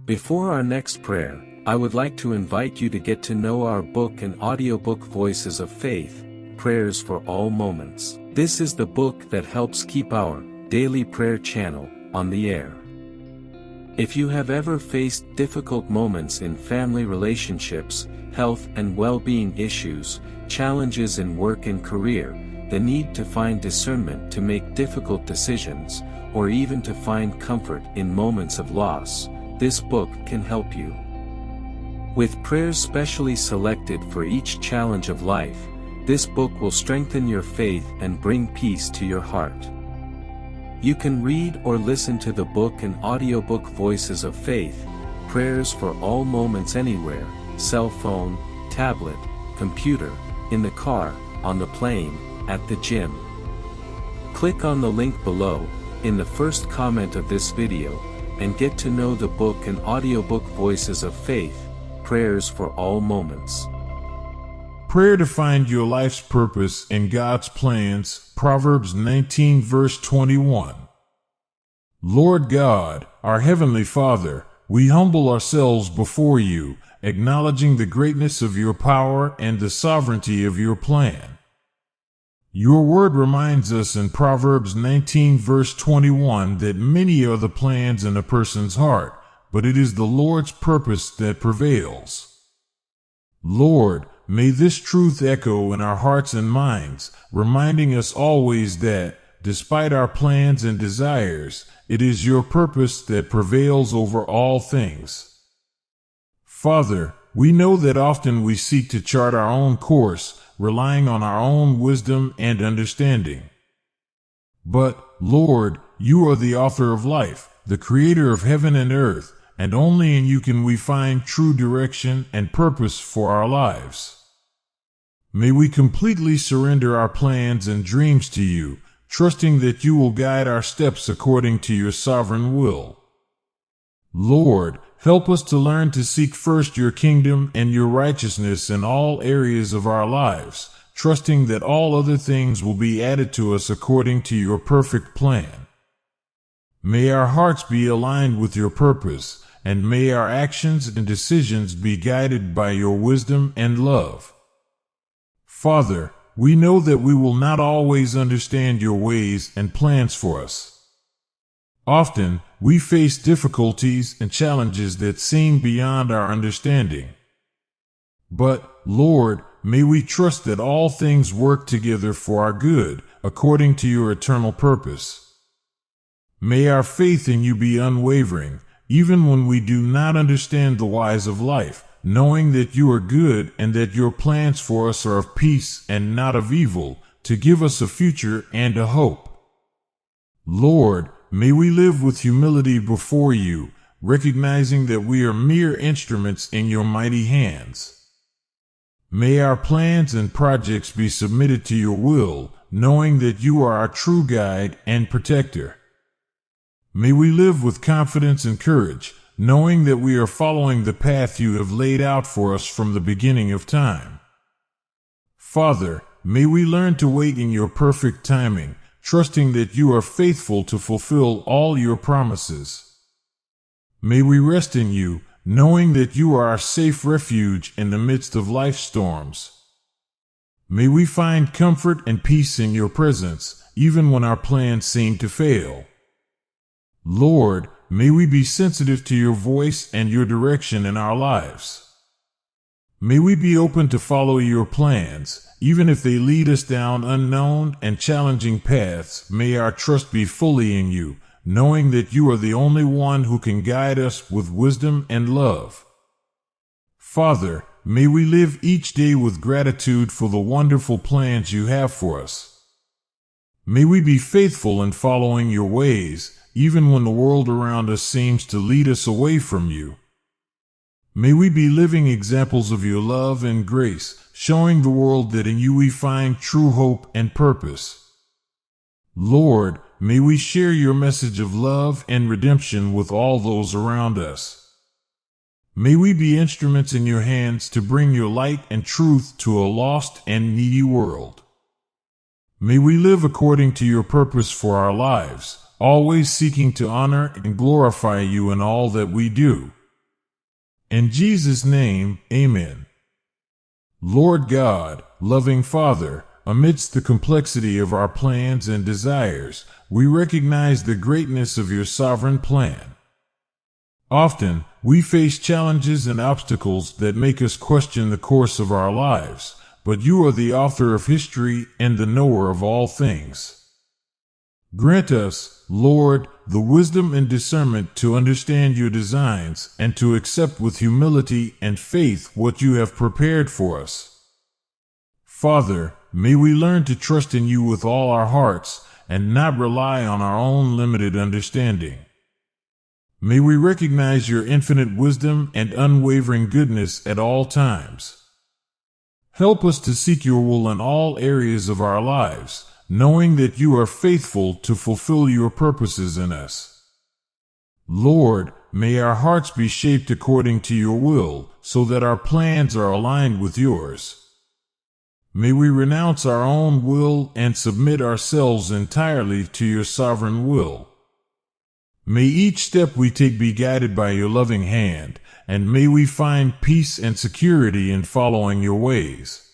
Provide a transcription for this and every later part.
Before our next prayer, I would like to invite you to get to know our book and audiobook Voices of Faith, Prayers for All Moments. This is the book that helps keep our daily prayer channel on the air. If you have ever faced difficult moments in family relationships, health and well-being issues, challenges in work and career, the need to find discernment to make difficult decisions, or even to find comfort in moments of loss, this book can help you. With prayers specially selected for each challenge of life, this book will strengthen your faith and bring peace to your heart. You can read or listen to the book and audiobook Voices of Faith, Prayers for All Moments anywhere, cell phone, tablet, computer, in the car, on the plane, at the gym. Click on the link below, in the first comment of this video, and get to know the book and audiobook Voices of Faith, Prayers for All Moments. Prayer to find your life's purpose and God's plans. Proverbs 19 verse 21. Lord God, our Heavenly Father, we humble ourselves before you, acknowledging the greatness of your power and the sovereignty of your plan. Your word reminds us in Proverbs 19 verse 21 that many are the plans in a person's heart, but it is the Lord's purpose that prevails. Lord, may this truth echo in our hearts and minds, reminding us always that, despite our plans and desires, it is your purpose that prevails over all things. Father, we know that often we seek to chart our own course, relying on our own wisdom and understanding. But, Lord, you are the author of life, the creator of heaven and earth, and only in you can we find true direction and purpose for our lives. May we completely surrender our plans and dreams to you, trusting that you will guide our steps according to your sovereign will. Lord, help us to learn to seek first your kingdom and your righteousness in all areas of our lives, trusting that all other things will be added to us according to your perfect plan. May our hearts be aligned with your purpose, and may our actions and decisions be guided by your wisdom and love. Father, we know that we will not always understand your ways and plans for us. Often, we face difficulties and challenges that seem beyond our understanding. But, Lord, may we trust that all things work together for our good, according to your eternal purpose. May our faith in you be unwavering, even when we do not understand the whys of life, knowing that you are good and that your plans for us are of peace and not of evil, to give us a future and a hope. Lord, may we live with humility before you, recognizing that we are mere instruments in your mighty hands. May our plans and projects be submitted to your will, knowing that you are our true guide and protector. May we live with confidence and courage, knowing that we are following the path you have laid out for us from the beginning of time. Father, may we learn to wait in your perfect timing, trusting that you are faithful to fulfill all your promises. May we rest in you, knowing that you are our safe refuge in the midst of life's storms. May we find comfort and peace in your presence, even when our plans seem to fail. Lord, may we be sensitive to your voice and your direction in our lives. May we be open to follow your plans, even if they lead us down unknown and challenging paths. May our trust be fully in you, knowing that you are the only one who can guide us with wisdom and love. Father, may we live each day with gratitude for the wonderful plans you have for us. May we be faithful in following your ways, even when the world around us seems to lead us away from you. May we be living examples of your love and grace, showing the world that in you we find true hope and purpose. Lord, may we share your message of love and redemption with all those around us. May we be instruments in your hands to bring your light and truth to a lost and needy world. May we live according to your purpose for our lives, always seeking to honor and glorify you in all that we do. In Jesus' name, amen. Lord God, loving Father, amidst the complexity of our plans and desires, we recognize the greatness of your sovereign plan. Often, we face challenges and obstacles that make us question the course of our lives, but you are the author of history and the knower of all things. Grant us, Lord, the wisdom and discernment to understand your designs and to accept with humility and faith what you have prepared for us. Father, may we learn to trust in you with all our hearts and not rely on our own limited understanding. May we recognize your infinite wisdom and unwavering goodness at all times. Help us to seek your will in all areas of our lives, knowing that you are faithful to fulfill your purposes in us. Lord, may our hearts be shaped according to your will, so that our plans are aligned with yours. May we renounce our own will and submit ourselves entirely to your sovereign will. May each step we take be guided by your loving hand, and may we find peace and security in following your ways.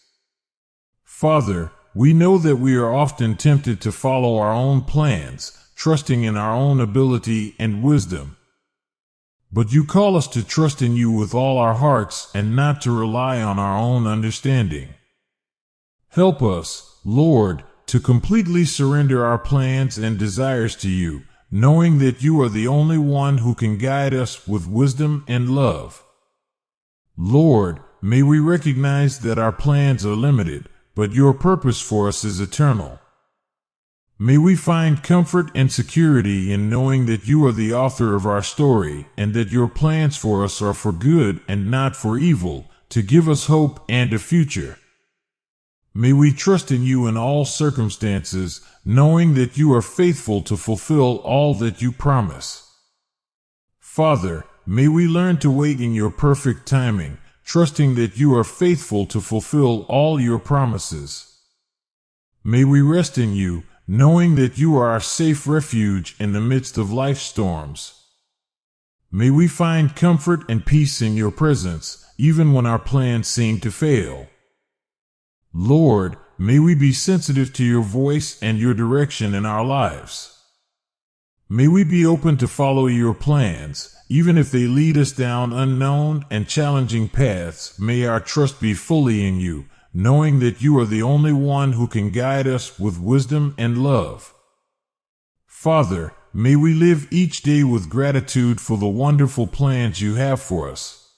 Father, we know that we are often tempted to follow our own plans, trusting in our own ability and wisdom. But you call us to trust in you with all our hearts and not to rely on our own understanding. Help us, Lord, to completely surrender our plans and desires to you, knowing that you are the only one who can guide us with wisdom and love. Lord, may we recognize that our plans are limited, but your purpose for us is eternal. May we find comfort and security in knowing that you are the author of our story and that your plans for us are for good and not for evil, to give us hope and a future. May we trust in you in all circumstances, knowing that you are faithful to fulfill all that you promise. Father, may we learn to wait in your perfect timing, trusting that you are faithful to fulfill all your promises. May we rest in you, knowing that you are our safe refuge in the midst of life's storms. May we find comfort and peace in your presence, even when our plans seem to fail. Lord, may we be sensitive to your voice and your direction in our lives. May we be open to follow your plans, even if they lead us down unknown and challenging paths. May our trust be fully in you, knowing that you are the only one who can guide us with wisdom and love. Father, may we live each day with gratitude for the wonderful plans you have for us.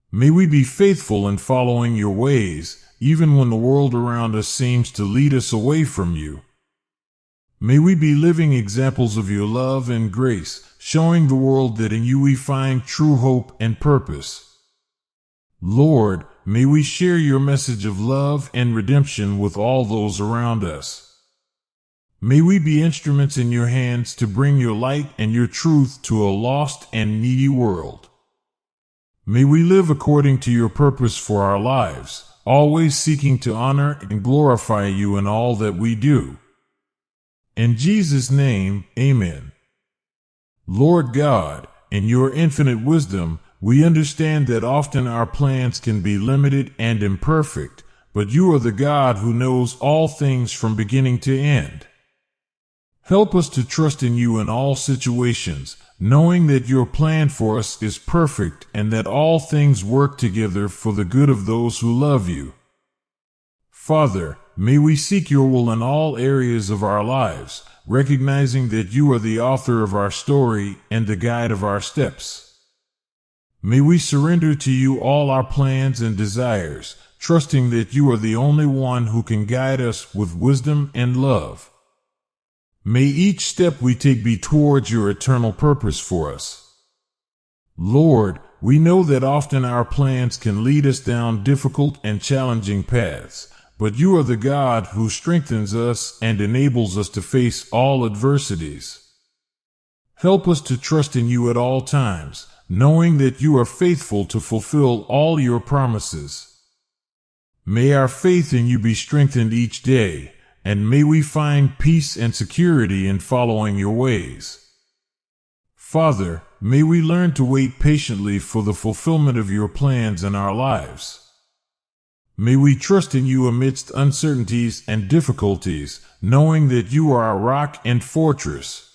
May we be faithful in following your ways, even when the world around us seems to lead us away from you. May we be living examples of your love and grace, showing the world that in you we find true hope and purpose. Lord, may we share your message of love and redemption with all those around us. May we be instruments in your hands to bring your light and your truth to a lost and needy world. May we live according to your purpose for our lives, always seeking to honor and glorify you in all that we do. In Jesus' name, amen. Lord God, in your infinite wisdom, we understand that often our plans can be limited and imperfect, but you are the God who knows all things from beginning to end. Help us to trust in you in all situations, knowing that your plan for us is perfect and that all things work together for the good of those who love you. Father, may we seek your will in all areas of our lives, recognizing that you are the author of our story and the guide of our steps. May we surrender to you all our plans and desires, trusting that you are the only one who can guide us with wisdom and love. May each step we take be towards your eternal purpose for us. Lord, we know that often our plans can lead us down difficult and challenging paths, but you are the God who strengthens us and enables us to face all adversities. Help us to trust in you at all times, knowing that you are faithful to fulfill all your promises. May our faith in you be strengthened each day, and may we find peace and security in following your ways. Father, may we learn to wait patiently for the fulfillment of your plans in our lives. May we trust in you amidst uncertainties and difficulties, knowing that you are our rock and fortress.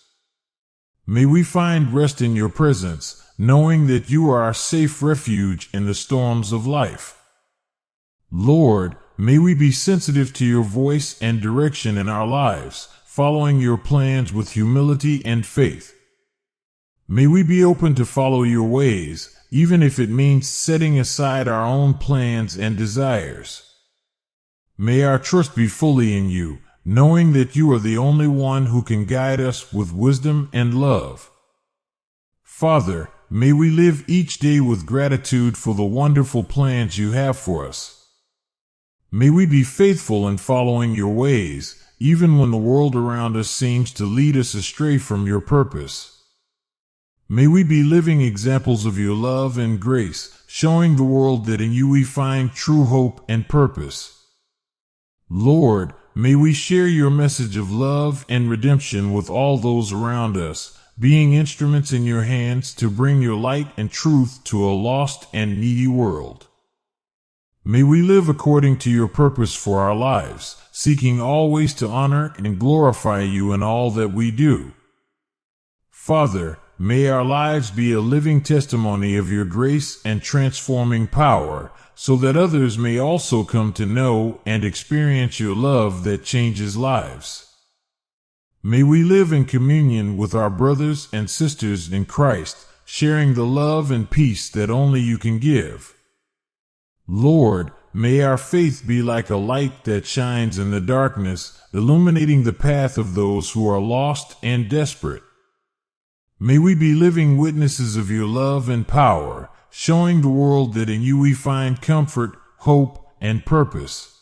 May we find rest in your presence, knowing that you are our safe refuge in the storms of life. Lord, may we be sensitive to your voice and direction in our lives, following your plans with humility and faith. May we be open to follow your ways, even if it means setting aside our own plans and desires. May our trust be fully in you, knowing that you are the only one who can guide us with wisdom and love. Father, may we live each day with gratitude for the wonderful plans you have for us. May we be faithful in following your ways, even when the world around us seems to lead us astray from your purpose. May we be living examples of your love and grace, showing the world that in you we find true hope and purpose. Lord, may we share your message of love and redemption with all those around us, being instruments in your hands to bring your light and truth to a lost and needy world. May we live according to your purpose for our lives, seeking always to honor and glorify you in all that we do. Father, may our lives be a living testimony of your grace and transforming power, so that others may also come to know and experience your love that changes lives. May we live in communion with our brothers and sisters in Christ, sharing the love and peace that only you can give. Lord, may our faith be like a light that shines in the darkness, illuminating the path of those who are lost and desperate. May we be living witnesses of your love and power, showing the world that in you we find comfort, hope, and purpose.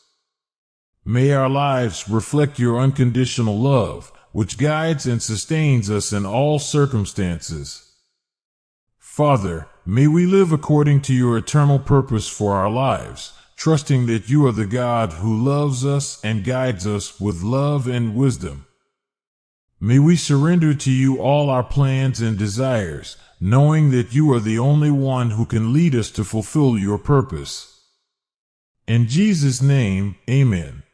May our lives reflect your unconditional love, which guides and sustains us in all circumstances. Father, may we live according to your eternal purpose for our lives, trusting that you are the God who loves us and guides us with love and wisdom. May we surrender to you all our plans and desires, knowing that you are the only one who can lead us to fulfill your purpose. In Jesus' name, amen.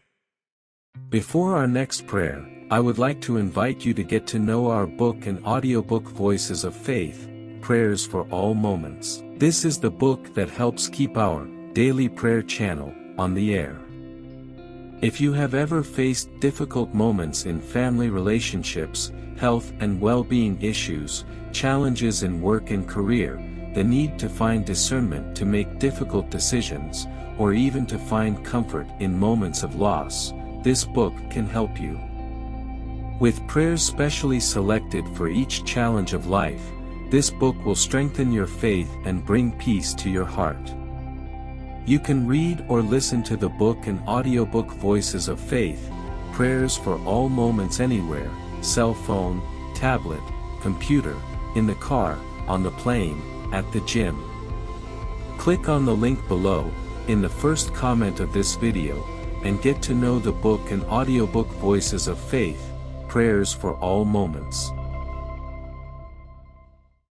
Before our next prayer, I would like to invite you to get to know our book and audiobook Voices of Faith, Prayers for All Moments. This is the book that helps keep our daily prayer channel on the air. If you have ever faced difficult moments in family relationships, health and well-being issues, challenges in work and career, the need to find discernment to make difficult decisions, or even to find comfort in moments of loss, this book can help you. With prayers specially selected for each challenge of life, this book will strengthen your faith and bring peace to your heart. You can read or listen to the book and audiobook Voices of Faith, Prayers for All Moments anywhere, cell phone, tablet, computer, in the car, on the plane, at the gym. Click on the link below, in the first comment of this video, and get to know the book and audiobook Voices of Faith, Prayers for All Moments.